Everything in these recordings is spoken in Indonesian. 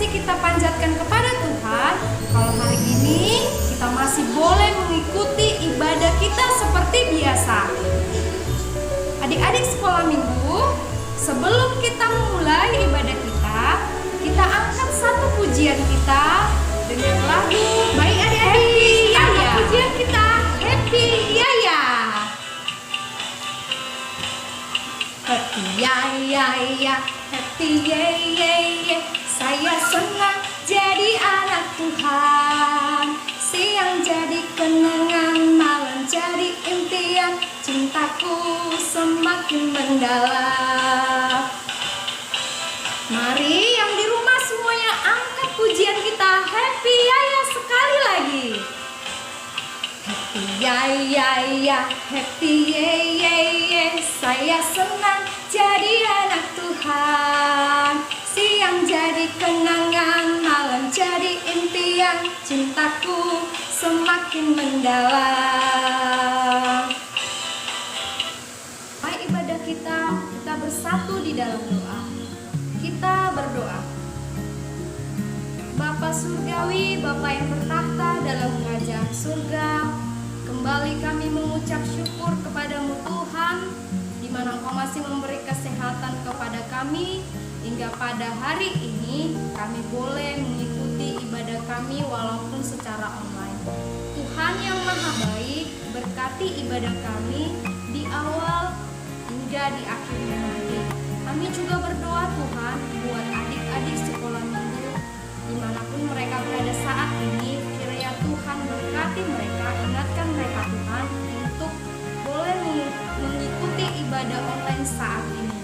kasih kita panjatkan kepada Tuhan kalau hari ini kita masih boleh mengikuti ibadah kita seperti biasa. Adik-adik sekolah minggu, sebelum kita memulai ibadah kita angkat satu pujian kita dengan lagu. Baik adik-adik, angkat pujian kita. Happy Yaya. Happy Yaya, happy Yaya. Saya senang jadi anak Tuhan. Siang jadi kenangan, malam jadi impian. Cintaku semakin mendalam. Mari yang di rumah semuanya angkat pujian kita. Happy Yaya sekali lagi. Happy Yaya, happy Yaya. Saya senang jadi anak Tuhan. Siang jadi kenangan, malam jadi impian. Cintaku semakin mendalam. Baik ibadah kita bersatu di dalam doa. Kita berdoa. Bapa Surgawi, Bapa yang bertakhta dalam kerajaan surga, kembali kami mengucap syukur kepadamu Tuhan, di mana Engkau masih memberi kesehatan kepada kami, hingga pada hari ini kami boleh mengikuti ibadah kami walaupun secara online. Tuhan yang Maha Baik, berkati ibadah kami di awal hingga di akhirnya nanti. Kami juga berdoa Tuhan buat adik-adik sekolah minggu dimanapun mereka berada saat ini. Kiranya Tuhan berkati mereka, ingatkan mereka Tuhan untuk boleh mengikuti ibadah online saat ini.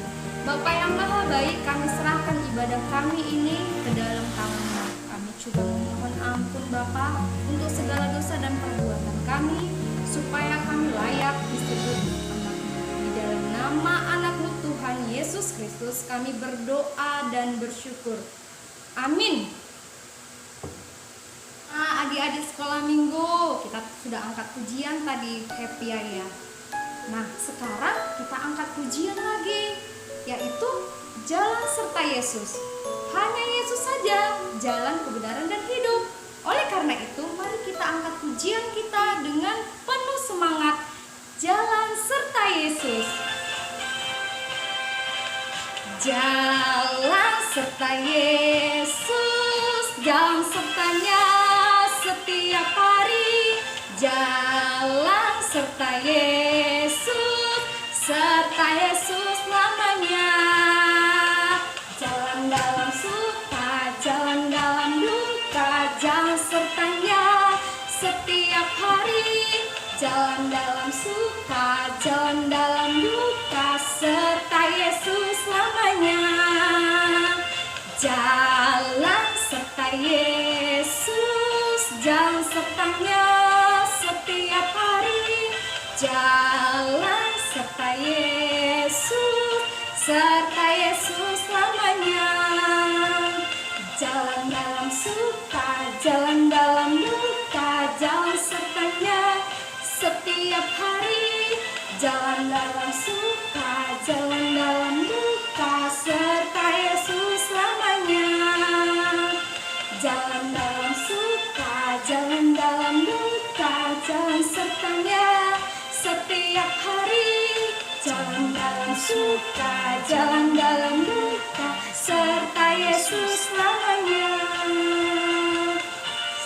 Bapa yang Maha Baik, kami serahkan ibadah kami ini ke dalam tangan-Mu. Kami juga memohon ampun Bapa untuk segala dosa dan perbuatan kami, supaya kami layak disebut anak-Mu. Di dalam nama anak-Mu Tuhan Yesus Kristus kami berdoa dan bersyukur. Amin. Nah, adik-adik sekolah minggu, kita sudah angkat pujian tadi, happy ya. Nah, sekarang kita angkat pujian lagi, yaitu jalan serta Yesus. Hanya Yesus saja jalan, kebenaran dan hidup. Oleh karena itu, mari kita angkat pujian kita dengan penuh semangat. Jalan serta Yesus. Jalan serta Yesus, jalan sertanya setiap hari. Jalan serta Yesus, serta Yesus namanya. Jalan dalam suka, jalan dalam duka, jalan sertanya setiap hari. Jalan dalam suka, jalan dalam duka, serta Yesus lamanya. Jalan serta Yesus, jalan sertanya setiap hari. Jalan serta Yesus, serta Yesus lamanya. Jalan dalam suka, jalan dalam duka, jalan sertanya setiap hari. Jalan dalam suka, jalan dalam duka, serta Yesus lamanya. Jalan dalam suka, jalan dalam duka, jalan sertanya setiap hari. Jalan dalam suka, jalan dalam duka, serta Yesus lamanya.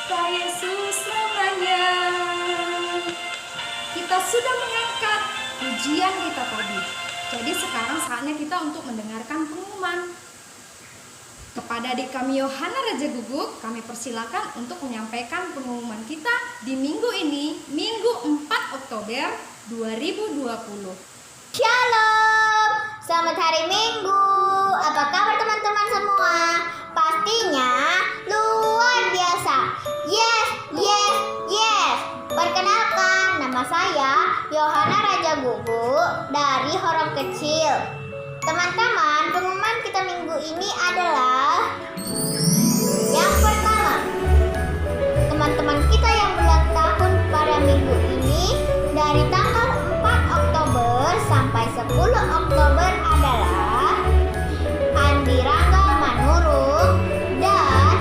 Serta Yesus lamanya. Kita sudah mengangkat pujian kita tadi. Jadi sekarang saatnya kita untuk mendengarkan pengumuman. Kepada adik kami Yohana Raja Guguk, kami persilakan untuk menyampaikan pengumuman kita di minggu ini, Minggu 4 Oktober 2020. Shalom, selamat hari Minggu. Apa kabar teman-teman semua? Pastinya luar biasa. Yes, yes, yes. Perkenalkan, nama saya Yohana Raja Guguk dari Horong Kecil. Teman-teman, pengumuman kita minggu ini adalah yang pertama, teman-teman kita yang berulang tahun pada minggu ini dari tanggal 4 Oktober sampai 10 Oktober adalah Andi Rangga Manurung dan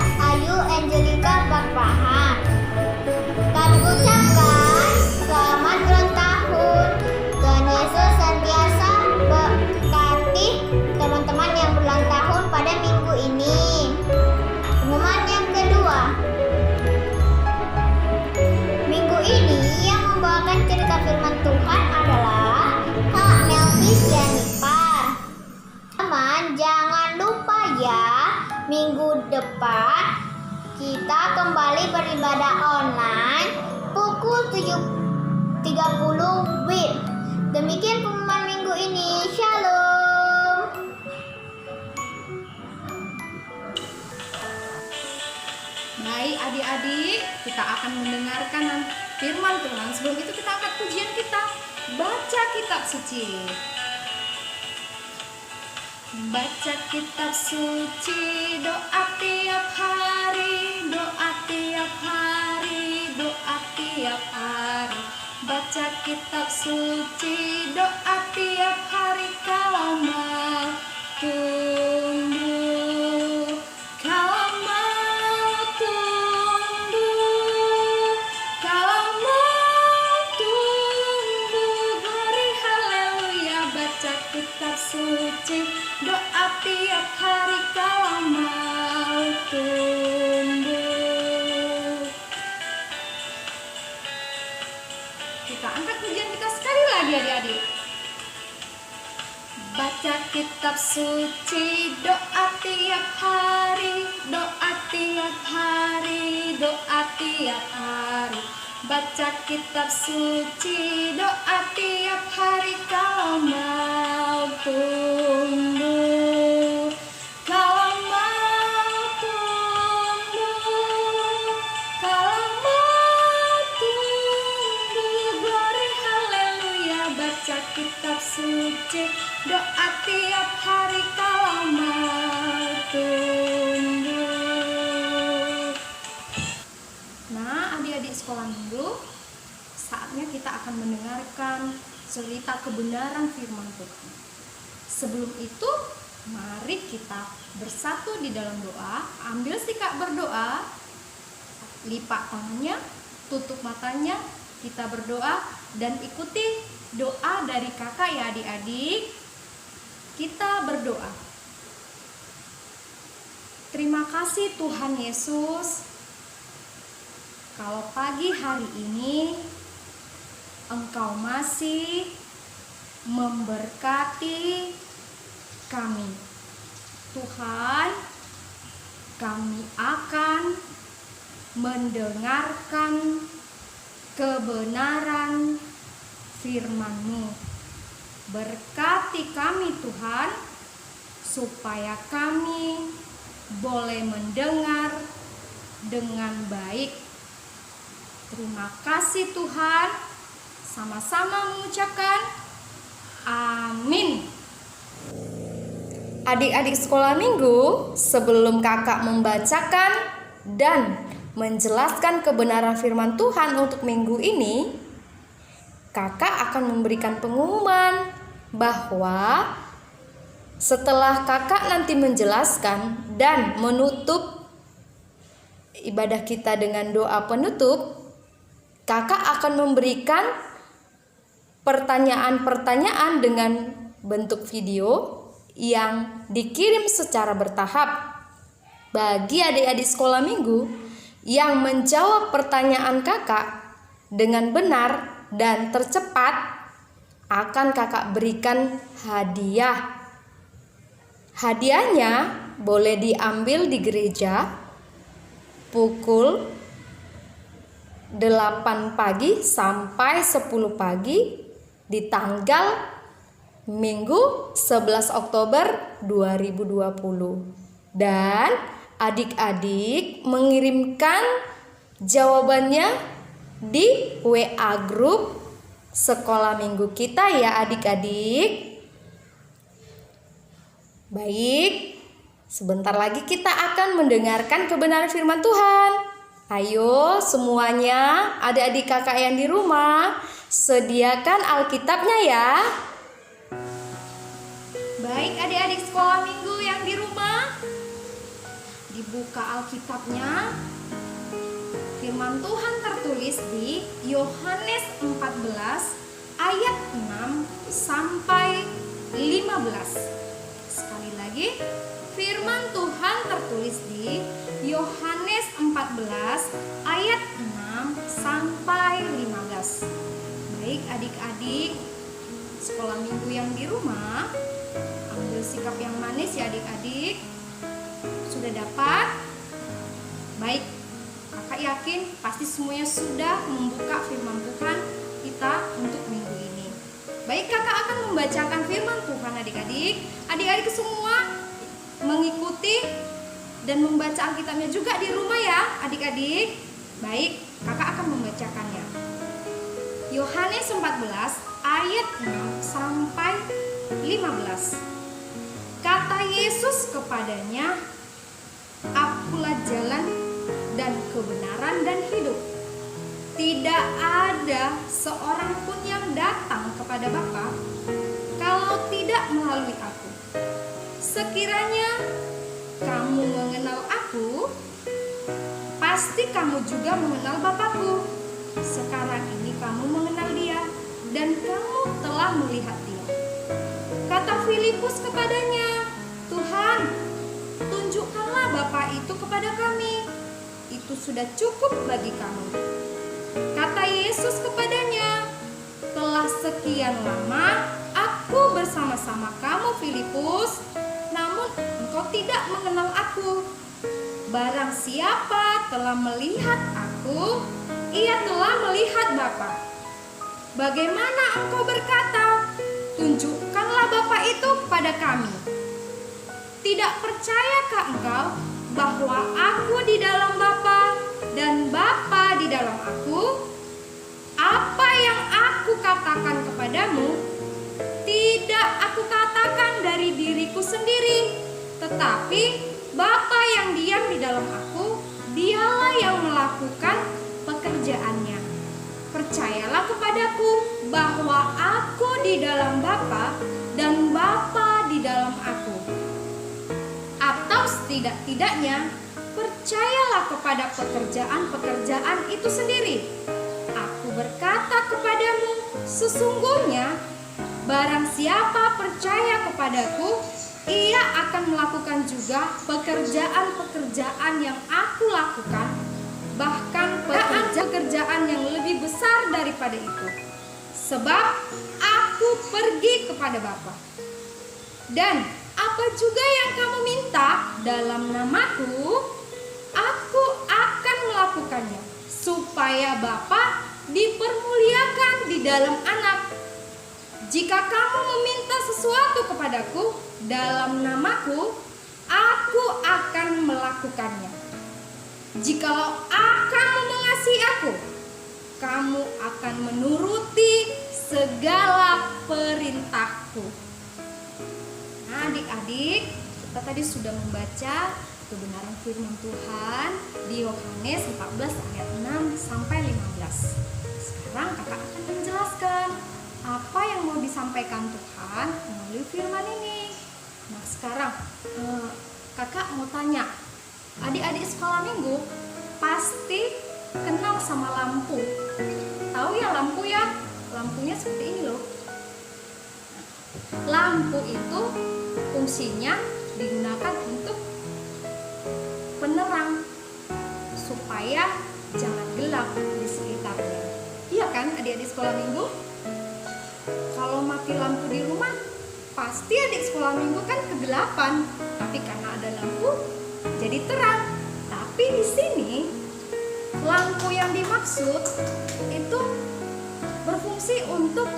depan kita kembali beribadah online pukul 7.30 WIB. Demikian pengumuman minggu ini. Shalom. Baik adik-adik, kita akan mendengarkan firman Tuhan. Sebelum itu kita angkat pujian kita. Baca kitab suci. Baca kitab suci, doa tiap hari, doa tiap hari, doa tiap hari. Baca kitab suci, doa tiap hari, kalau mau tumbuh, kalau mau tumbuh, kalau mau tumbuh, glory haleluya. Baca kitab suci, doa tiap hari, kalau mau tumbuh. Kita angkat pujian kita sekali lagi adik-adik. Baca kitab suci, doa tiap hari, doa tiap hari, doa tiap hari. Baca kitab suci, doa tiap hari, kalau mau tumbuh, kalau mau tumbuh, kalau mau tumbuh, glory haleluya. Baca kitab suci, doa tiap hari, kalau mau tumbuh. Nah, adik-adik sekolah minggu, saatnya kita akan mendengarkan cerita kebenaran firman Tuhan. Sebelum itu, mari kita bersatu di dalam doa. Ambil sikap berdoa, lipat tangannya, tutup matanya, kita berdoa dan ikuti doa dari kakak ya adik-adik. Kita berdoa. Terima kasih Tuhan Yesus, kalau pagi hari ini Engkau masih memberkati kami. Tuhan, kami akan mendengarkan kebenaran firman-Mu. Berkati kami Tuhan, supaya kami boleh mendengar dengan baik. Terima kasih Tuhan. Sama-sama mengucapkan amin. Adik-adik sekolah minggu, sebelum kakak membacakan dan menjelaskan kebenaran firman Tuhan untuk minggu ini, kakak akan memberikan pengumuman bahwa setelah kakak nanti menjelaskan dan menutup ibadah kita dengan doa penutup, kakak akan memberikan pertanyaan-pertanyaan dengan bentuk video yang dikirim secara bertahap. Bagi adik-adik sekolah minggu yang menjawab pertanyaan kakak dengan benar dan tercepat, akan kakak berikan hadiah. Hadiahnya boleh diambil di gereja pukul 8 pagi sampai 10 pagi di tanggal Minggu 11 Oktober 2020. Dan adik-adik mengirimkan jawabannya di WA grup sekolah minggu kita ya adik-adik. Baik, sebentar lagi kita akan mendengarkan kebenaran firman Tuhan. Ayo semuanya, adik-adik kakak yang di rumah, sediakan Alkitabnya ya. Baik adik-adik sekolah minggu yang di rumah, dibuka Alkitabnya. Firman Tuhan tertulis di Yohanes 14 ayat 6 sampai 15. Sekali lagi, firman Tuhan tertulis di Yohanes 14 ayat 6 sampai 15. Baik adik-adik sekolah minggu yang di rumah, ambil sikap yang manis ya adik-adik. Sudah dapat? yakin pasti semuanya sudah membuka firman Tuhan kita untuk minggu ini. Baik, kakak akan membacakan firman Tuhan adik-adik. Adik-adik semua mengikuti dan membaca Alkitabnya juga di rumah ya adik-adik. Baik, kakak akan membacakannya. Yohanes 14 ayat 6 sampai 15. Kata Yesus kepadanya, "Akulah jalan dan kebenaran dan hidup. Tidak ada seorang pun yang datang kepada Bapa kalau tidak melalui aku. Sekiranya kamu mengenal aku, pasti kamu juga mengenal Bapakku. Sekarang ini kamu mengenal Dia dan kamu telah melihat Dia." Kata Filipus kepadanya, "Tuhan, tunjukkanlah Bapa itu kepada kami. Itu sudah cukup bagi kami." Kata Yesus kepadanya, "Telah sekian lama aku bersama-sama kamu, Filipus, namun engkau tidak mengenal aku. Barang siapa telah melihat aku, ia telah melihat Bapa. Bagaimana engkau berkata, 'Tunjukkanlah Bapa itu kepada kami'? Tidak percayakah engkau bahwa aku di dalam Bapa dan Bapa di dalam aku? Apa yang aku katakan kepadamu, tidak aku katakan dari diriku sendiri, tetapi Bapa yang diam di dalam aku, Dialah yang melakukan pekerjaannya. Percayalah kepadaku bahwa aku di dalam Bapa dan Bapa di dalam aku. Atau setidak-tidaknya percayalah kepada pekerjaan-pekerjaan itu sendiri. Aku berkata kepadamu, sesungguhnya barang siapa percaya kepadaku, ia akan melakukan juga pekerjaan-pekerjaan yang aku lakukan, bahkan pekerjaan yang lebih besar daripada itu. Sebab aku pergi kepada Bapa. Dan apa juga yang kamu minta dalam namaku, aku akan melakukannya, supaya Bapa dipermuliakan di dalam Anak. Jika kamu meminta sesuatu kepadaku dalam namaku, aku akan melakukannya. Jikalau kamu mengasihi aku, kamu akan menuruti segala perintahku." Nah, adik-adik, kita tadi sudah membaca kebenaran firman Tuhan di Yohanes 14 ayat 6 sampai 15. Sekarang kakak akan menjelaskan apa yang mau disampaikan Tuhan melalui firman ini. Nah, sekarang kakak mau tanya, adik-adik sekolah minggu pasti kenal sama lampu. Tahu ya lampu ya? Lampunya seperti ini loh. Lampu itu fungsinya digunakan untuk penerang supaya jangan gelap di sekitarnya. Iya kan adik-adik sekolah minggu? Kalau mati lampu di rumah, pasti adik sekolah minggu kan kegelapan. Tapi karena ada lampu, jadi terang. Tapi di sini lampu yang dimaksud itu berfungsi untuk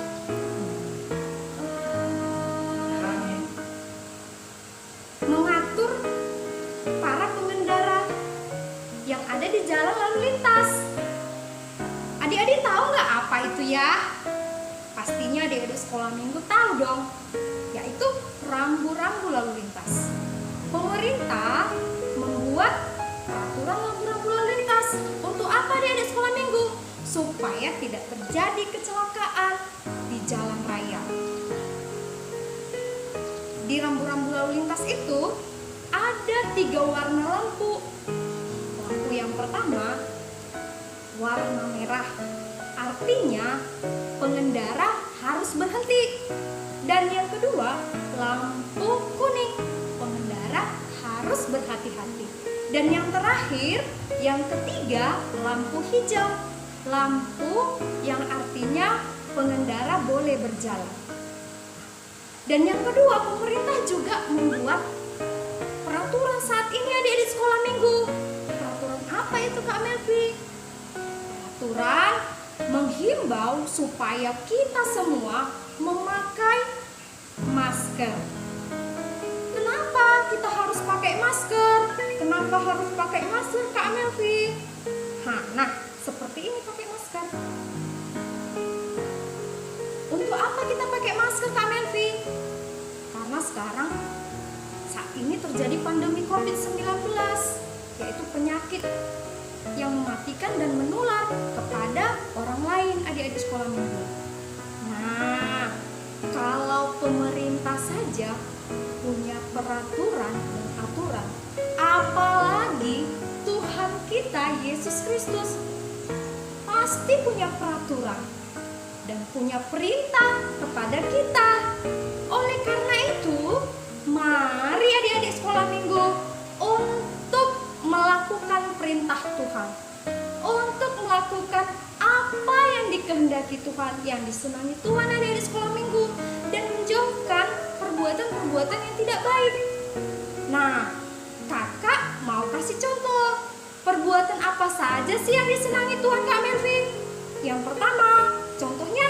mengatur para pengendara yang ada di jalan lalu lintas. Adik-adik tahu nggak apa itu ya? Pastinya adik-adik sekolah minggu tahu dong, yaitu rambu-rambu lalu lintas. Pemerintah membuat peraturan rambu-rambu lalu lintas. Untuk apa adik-adik sekolah minggu? Supaya tidak terjadi kecelakaan di jalan raya. Di rambu-rambu lalu lintas itu ada 3 warna lampu. Lampu yang pertama warna merah, artinya pengendara harus berhenti. Dan yang kedua lampu kuning, pengendara harus berhati-hati. Dan yang terakhir, yang ketiga, lampu hijau, lampu yang artinya pengendara boleh berjalan. Dan yang kedua, pemerintah juga membuat peraturan saat ini adik-adik sekolah minggu. Peraturan apa itu Kak Melvi? aturan menghimbau supaya kita semua memakai masker. Kenapa kita harus pakai masker? Kenapa harus pakai masker, Kak Melvi? Nah, seperti ini pakai masker. Untuk apa kita pakai masker, Kak Melvi? Karena sekarang saat ini terjadi pandemi COVID-19, yaitu penyakit yang mematikan dan menular kepada orang lain, adik-adik sekolah minggu. Nah, kalau pemerintah saja punya peraturan dan aturan, apalagi Tuhan kita Yesus Kristus pasti punya peraturan dan punya perintah kepada kita. Oleh karena itu, mari adik-adik sekolah minggu untuk melakukan perintah Tuhan, untuk melakukan apa yang dikehendaki Tuhan, yang disenangi Tuhan, adik-adik sekolah minggu, dan menjauhkan perbuatan-perbuatan yang tidak baik. Nah, kakak mau kasih contoh. Perbuatan apa saja sih yang disenangi Tuhan, Kak Melvin? Yang pertama, contohnya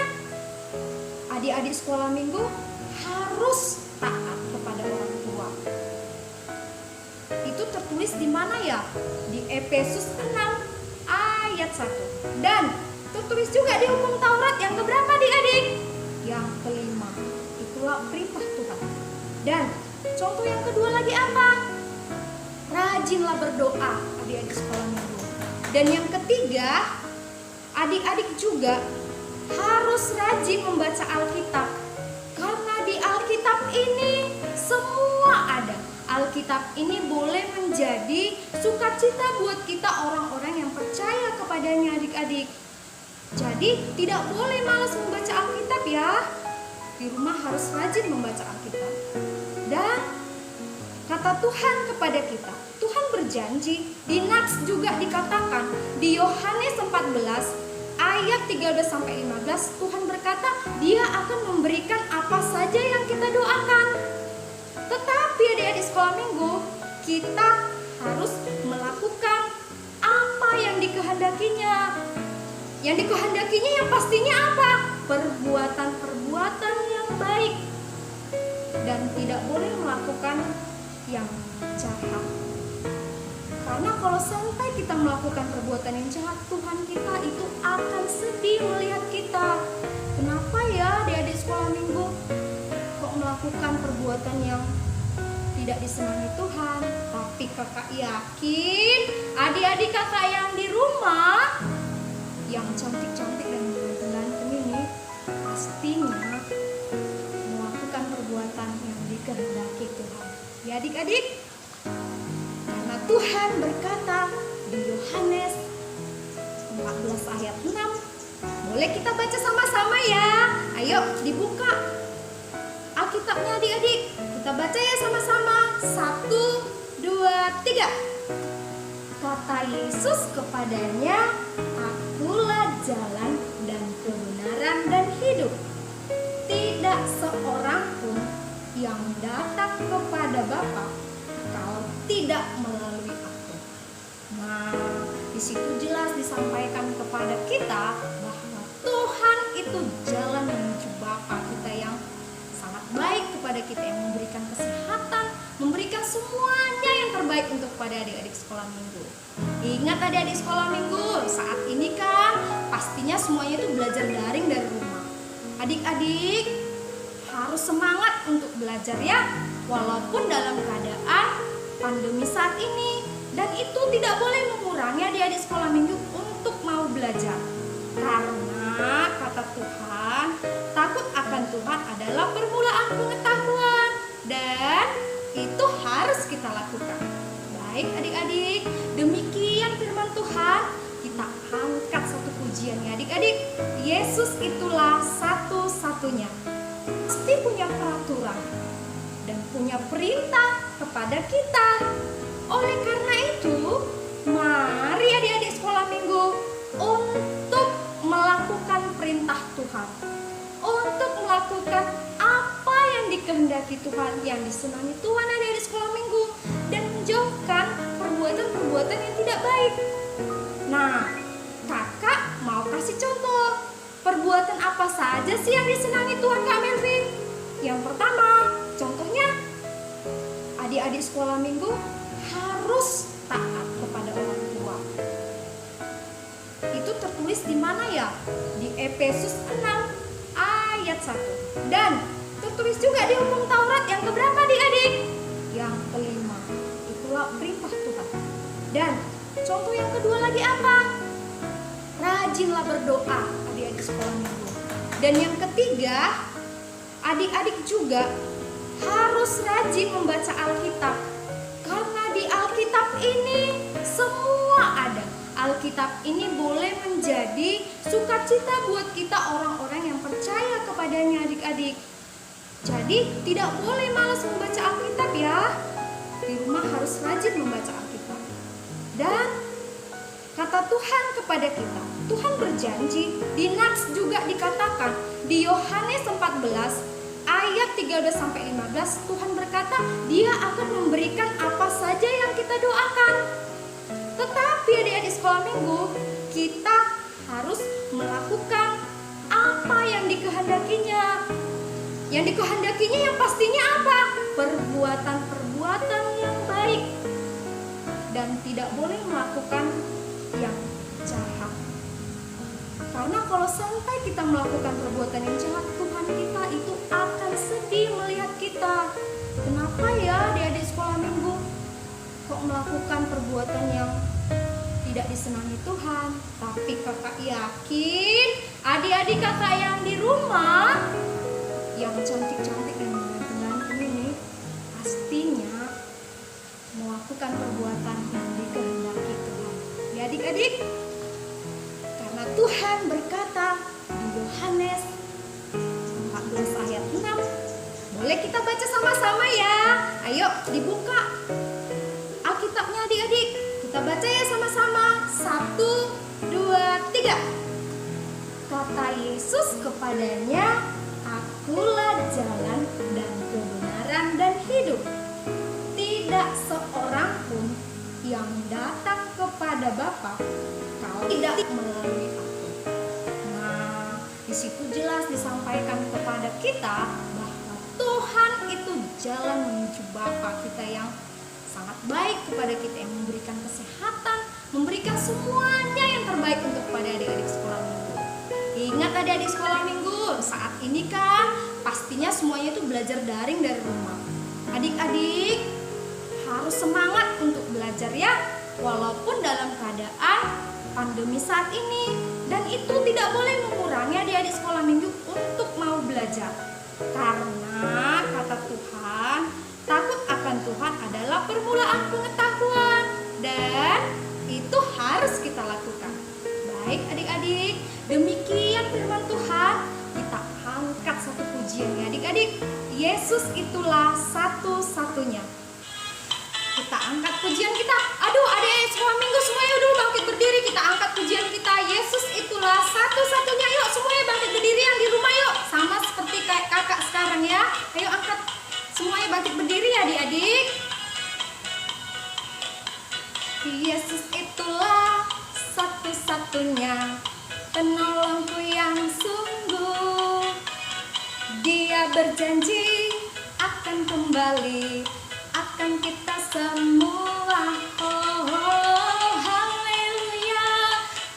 adik-adik sekolah minggu harus taat kepada orang tua. Itu tertulis di mana ya? Di Efesus 6 ayat 1. Dan tertulis juga di hukum Taurat yang keberapa, adik-adik? Yang kelima. Itulah perintah Tuhan. Dan contoh yang kedua lagi apa? Rajinlah berdoa, adik-adik sekolah minggu. Dan yang ketiga, adik-adik juga harus rajin membaca Alkitab. Karena di Alkitab ini semua ada. Alkitab ini boleh menjadi sukacita buat kita orang-orang yang percaya kepadanya, adik-adik. Jadi tidak boleh malas membaca Alkitab ya. Di rumah harus rajin membaca Alkitab. Dan kata Tuhan kepada kita, Tuhan berjanji, di Nats juga dikatakan, di Yohanes 14 ayat 13-15, Tuhan berkata, Dia akan memberikan apa saja yang kita doakan. Tetapi adik-adik sekolah minggu, kita harus melakukan apa yang dikehendakinya. Yang dikehendakinya yang pastinya apa? Perbuatan-perbuatan yang baik. Dan tidak boleh melakukan yang jahat. Karena kalau sampai kita melakukan perbuatan yang jahat, Tuhan kita itu akan sedih melihat kita. Kenapa ya adik-adik sekolah minggu kok melakukan perbuatan yang tidak disenangi Tuhan? Tapi kakak yakin adik-adik kakak yang di rumah yang cantik-cantik dan ganteng-ganteng ini pastinya melakukan perbuatan yang dikehendaki Tuhan. Ya adik-adik, karena Tuhan berkata di Yohanes 14 ayat 6. Boleh kita baca sama-sama ya. Ayo dibuka Alkitabnya adik-adik. Kita baca ya sama-sama. 1, 2, 3. Kata Yesus kepadanya, Akulah jalan dan kebenaran dan hidup. Tidak seorang pun yang datang kepada Bapa kalau tidak melalui aku. Nah, di situ jelas disampaikan kepada kita bahwa Tuhan itu jalan menuju Bapa kita yang sangat baik kepada kita, yang memberikan kesehatan, memberikan semuanya yang terbaik untuk pada adik-adik sekolah minggu. Ingat adik-adik sekolah minggu, saat ini kan pastinya semuanya itu belajar daring dari rumah. Adik-adik harus semangat untuk belajar ya, walaupun dalam keadaan pandemi saat ini. Dan itu tidak boleh mengurangi adik-adik sekolah minggu untuk mau belajar. Karena kata Tuhan, takut akan Tuhan adalah permulaan pengetahuan. Dan itu harus kita lakukan. Baik adik-adik, demikian firman Tuhan. Kita angkat satu pujian ya adik-adik. Yesus itulah satu-satunya. Pasti punya peraturan dan punya perintah kepada kita. Oleh karena itu, mari adik-adik sekolah minggu untuk melakukan perintah Tuhan, untuk melakukan apa yang dikehendaki Tuhan, yang disenangi Tuhan adik-adik sekolah minggu, dan menjauhkan perbuatan-perbuatan yang tidak baik. Nah, kakak kasih contoh. Perbuatan apa saja sih yang disenangi Tuhan, Kak Melvi? Yang pertama, contohnya adik-adik sekolah minggu harus taat kepada orang tua. Itu tertulis di mana ya? Di Efesus 6 ayat 1. Dan tertulis juga di Hukum Taurat yang keberapa adik-adik? Yang kelima. Itulah perintah Tuhan. Dan contoh yang kedua lagi apa? Rajinlah berdoa adik-adik sekolah minggu. Dan yang ketiga, adik-adik juga harus rajin membaca Alkitab. Karena di Alkitab ini semua ada. Alkitab ini boleh menjadi sukacita buat kita orang-orang yang percaya kepadanya adik-adik. Jadi tidak boleh malas membaca Alkitab ya. Di rumah harus rajin membaca Alkitab. Dan kata Tuhan kepada kita, Tuhan berjanji, di Nats juga dikatakan, di Yohanes 14 ayat 13-15, Tuhan berkata, Dia akan memberikan apa saja yang kita doakan. Tetapi adik-adik sekolah minggu, kita harus melakukan apa yang dikehendakinya. Yang dikehendakinya yang pastinya apa? Perbuatan-perbuatan yang baik. Dan tidak boleh melakukan yang jahat. Karena kalau sampai kita melakukan perbuatan yang jahat, Tuhan kita itu akan sedih melihat kita. Kenapa ya adik-adik sekolah minggu kok melakukan perbuatan yang tidak disenangi Tuhan? Tapi kakak yakin adik-adik kakak yang di rumah yang cantik-cantik dan ganteng-ganteng ini pastinya melakukan perbuatan yang dikehendaki Tuhan. Ya adik-adik, karena Tuhan berkata di Yohanes 14 ayat 6. Boleh kita baca sama-sama ya. Ayo dibuka Alkitabnya adik-adik. Kita baca ya sama-sama. 1, 2, 3. Kata Yesus kepadanya, Akulah jalan dan kebenaran dan hidup. Tidak seorang pun yang datang kepada Bapa kalau tidak melalui aku. Nah, di situ jelas disampaikan kepada kita bahwa Tuhan itu jalan menuju Bapa kita yang sangat baik kepada kita, yang memberikan kesehatan, memberikan semuanya yang terbaik untuk kepada adik-adik sekolah minggu. Ingat adik-adik sekolah minggu, saat ini kan pastinya semuanya itu belajar daring dari rumah. Adik-adik harus semangat untuk belajar ya, walaupun dalam keadaan pandemi saat ini. Dan itu tidak boleh mengurangi adik-adik sekolah minggu untuk mau belajar. Karena kata Tuhan, takut akan Tuhan adalah permulaan pengetahuan. Dan itu harus kita lakukan. Baik adik-adik, demikian firman Tuhan. Kita angkat satu pujian ya adik-adik. Yesus itulah satu-satunya. Kita angkat pujian kita. Aduh, adik-adik sekolah minggu semuanya dulu bangkit berdiri. Kita angkat pujian kita. Yesus itulah satu-satunya. Yuk semuanya bangkit berdiri yang di rumah yuk. Sama seperti kayak kakak sekarang ya. Ayo angkat semuanya bangkit berdiri ya adik-adik. Yesus itulah satu-satunya penolongku yang sungguh. Dia berjanji akan kembali, akan kita semua. Oh, oh, haleluya,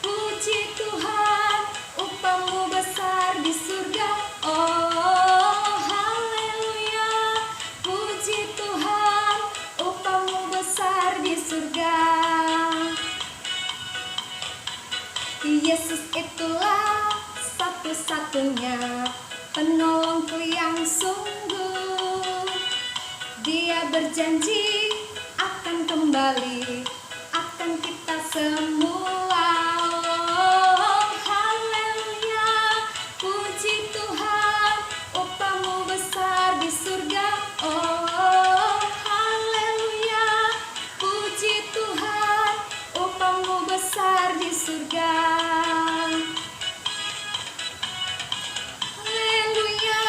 puji Tuhan, upahmu besar di surga. Oh, haleluya, puji Tuhan, upahmu besar di surga. Yesus itulah satu-satunya penolongku yang sungguh. Dia berjanji akan kembali, akan kita semua. Oh, haleluya, puji Tuhan, upahmu besar di surga. Oh, haleluya, puji Tuhan, upahmu besar di surga. Haleluya,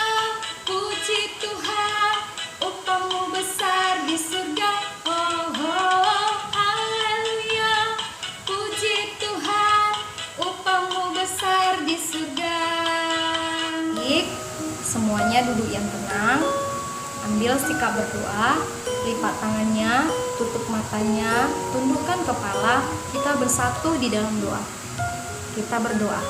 puji Tuhan, upahmu besar di surga. Oh, oh, haleluya, puji ambil sikap berdoa, lipat tangannya, tutup matanya, tundukkan kepala, kita bersatu di dalam doa. Kita berdoa.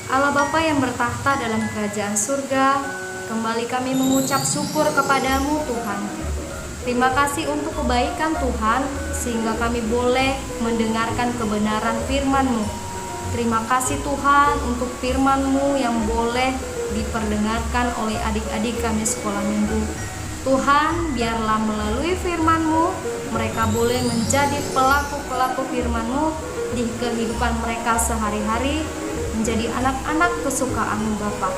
Allah Bapa yang bertahta dalam kerajaan surga, kembali kami mengucap syukur kepadamu Tuhan. Terima kasih untuk kebaikan Tuhan, sehingga kami boleh mendengarkan kebenaran firman-Mu. Terima kasih Tuhan untuk firman-Mu yang boleh diperdengarkan oleh adik-adik kami sekolah minggu. Tuhan, biarlah melalui firman-Mu, mereka boleh menjadi pelaku-pelaku firman-Mu di kehidupan mereka sehari-hari, menjadi anak-anak kesukaan-Mu Bapa.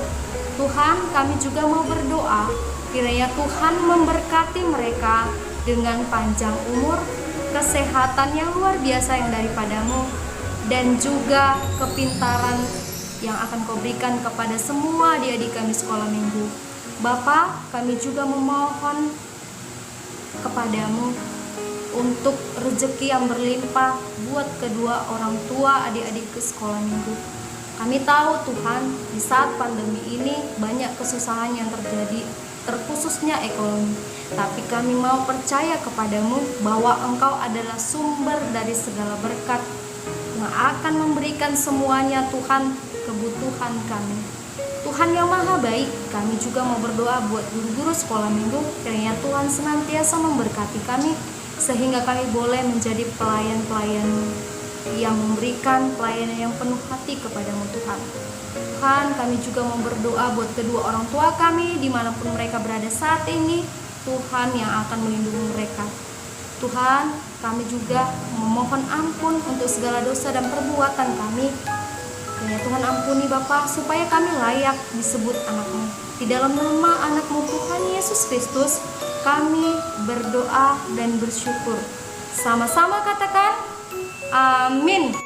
Tuhan, kami juga mau berdoa, kiranya Tuhan memberkati mereka dengan panjang umur, kesehatan yang luar biasa yang daripada-Mu, dan juga kepintaran yang akan Kau berikan kepada semua adik-adik kami sekolah minggu. Bapa, kami juga memohon kepadamu untuk rezeki yang berlimpah buat kedua orang tua adik-adik ke sekolah minggu. Kami tahu Tuhan, di saat pandemi ini banyak kesusahan yang terjadi, terkhususnya ekonomi. Tapi kami mau percaya kepadamu bahwa Engkau adalah sumber dari segala berkat yang akan memberikan semuanya Tuhan kebutuhan kami. Tuhan yang maha baik, kami juga mau berdoa buat guru-guru sekolah minggu, kiranya Tuhan senantiasa memberkati kami, sehingga kami boleh menjadi pelayan-pelayan yang memberikan pelayanan yang penuh hati kepadamu Tuhan. Tuhan, kami juga mau berdoa buat kedua orang tua kami, dimanapun mereka berada saat ini, Tuhan yang akan melindungi mereka. Tuhan, kami juga memohon ampun untuk segala dosa dan perbuatan kami. Ya Tuhan, ampuni Bapa, supaya kami layak disebut anak-Mu. Di dalam nama anak-Mu Tuhan Yesus Kristus, kami berdoa dan bersyukur. Sama-sama katakan, amin.